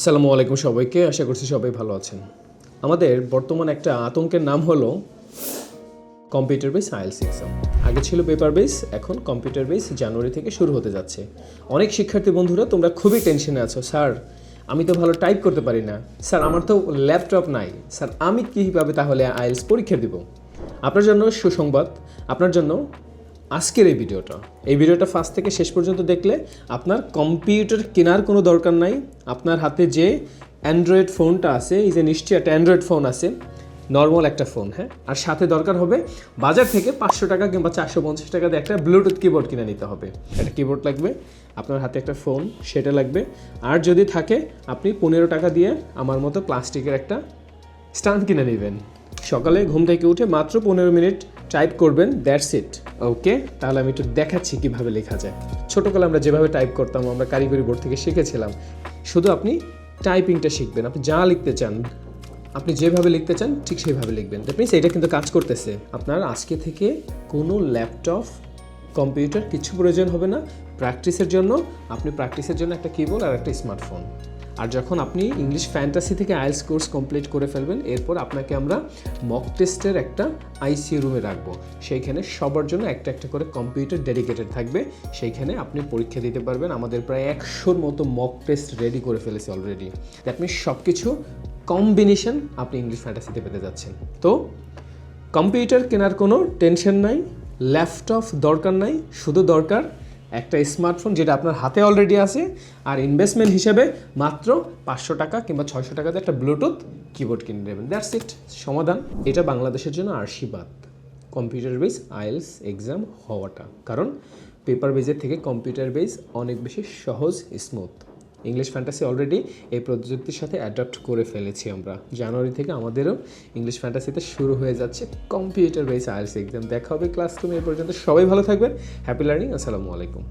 আসসালামু আলাইকুম সবাইকে, আশা করছি সবাই ভালো আছেন। আমাদের বর্তমান একটা আতঙ্কের নাম হলো কম্পিউটার বেস আইএলটিএস এক্সাম। আগে ছিল পেপার বেস, এখন কম্পিউটার বেস জানুয়ারি থেকে শুরু হতে যাচ্ছে। অনেক শিক্ষার্থী বন্ধুরা তোমরা খুবই টেনশনে আছো, স্যার আমি তো ভালো টাইপ করতে পারি না, স্যার আমার তো ল্যাপটপ নাই, স্যার আমি কীভাবে তাহলে আইএলটিএস পরীক্ষা দিব। আপনার জন্য সুসংবাদ, আপনার জন্য আজকের এই ভিডিওটা ফার্স্ট থেকে শেষ পর্যন্ত দেখলে আপনার কম্পিউটার কেনার কোনো দরকার নাই। আপনার হাতে যে অ্যান্ড্রয়েড ফোনটা আছে, এই যে নিশ্চয়ই একটা অ্যান্ড্রয়েড ফোন আছে, নর্মাল একটা ফোন, হ্যাঁ, আর সাথে দরকার হবে বাজার থেকে 500 টাকা কিংবা 450 টাকা দিয়ে একটা ব্লুটুথ কিবোর্ড কিনে নিতে হবে। একটা কিবোর্ড লাগবে, আপনার হাতে একটা ফোন সেটা লাগবে, আর যদি থাকে আপনি 15 টাকা দিয়ে আমার মতো প্লাস্টিকের একটা স্ট্যান্ড কিনে নেবেন। সকালে ঘুম থেকে উঠে মাত্র 15 মিনিট টাইপ করবেন, দ্যাটস ইট। ওকে, তাহলে আমি একটু দেখাচ্ছি কীভাবে লেখা যায়। ছোটোকালে আমরা যেভাবে টাইপ করতাম, আমরা কারিগরি বোর্ড থেকে শিখেছিলাম। শুধু আপনি টাইপিংটা শিখবেন, আপনি যা লিখতে চান, আপনি যেভাবে লিখতে চান ঠিক সেইভাবে লিখবেন। দ্যাট মিনস এটা কিন্তু কাজ করতেছে। আপনার আজকে থেকে কোনো ল্যাপটপ, কম্পিউটার কিছু প্রয়োজন হবে না। প্র্যাকটিসের জন্য একটা কিবোর্ড আর একটা স্মার্টফোন। আর যখন আপনি ইংলিশ ফ্যান্টাসি থেকে আইএলটিএস কোর্স কমপ্লিট করে ফেলবেন, এরপর আপনাকে আমরা মক টেস্টের একটা আইসিইউ রুমে রাখবো। সেইখানে সবার জন্য একটা একটা করে কম্পিউটার ডেডিকেটেড থাকবে। সেইখানে আপনি পরীক্ষা দিতে পারবেন। আমাদের প্রায় 100-র মতো মক টেস্ট রেডি করে ফেলেছি অলরেডি। দ্যাট মিনস সব কিছু কম্বিনেশন আপনি ইংলিশ ফ্যান্টাসিতে পেতে যাচ্ছেন। তো কম্পিউটার কেনার কোনো টেনশন নাই, ল্যাপটপ দরকার নাই, শুধু দরকার একটা স্মার্টফোন যেটা আপনার হাতে অলরেডি আছে, আর ইনভেস্টমেন্ট হিসেবে মাত্র 500 টাকা কিংবা 600 টাকাতে একটা ব্লুটুথ কিবোর্ড কিনে নেবেন। দ্যাটস ইট, সমাধান। এটা বাংলাদেশের জন্য আশীর্বাদ কম্পিউটার বেস আইএলটিএস এক্সাম হওয়াটা, কারণ পেপার বেজের থেকে কম্পিউটার বেস অনেক বেশি সহজ, স্মুথ। ইংলিশ ফ্যান্টাসি অলরেডি এই প্রযুক্তির সাথে অ্যাডাপ্ট করে ফেলেছি আমরা। জানুয়ারি থেকে আমাদেরও ইংলিশ ফ্যান্টাসিতে শুরু হয়ে যাচ্ছে কম্পিউটার বেস আইএলটিএস এক্সাম। দেখা হবে ক্লাসরুমে। এই পর্যন্ত সবাই ভালো থাকবেন। Happy learning. আসসালামু আলাইকুম।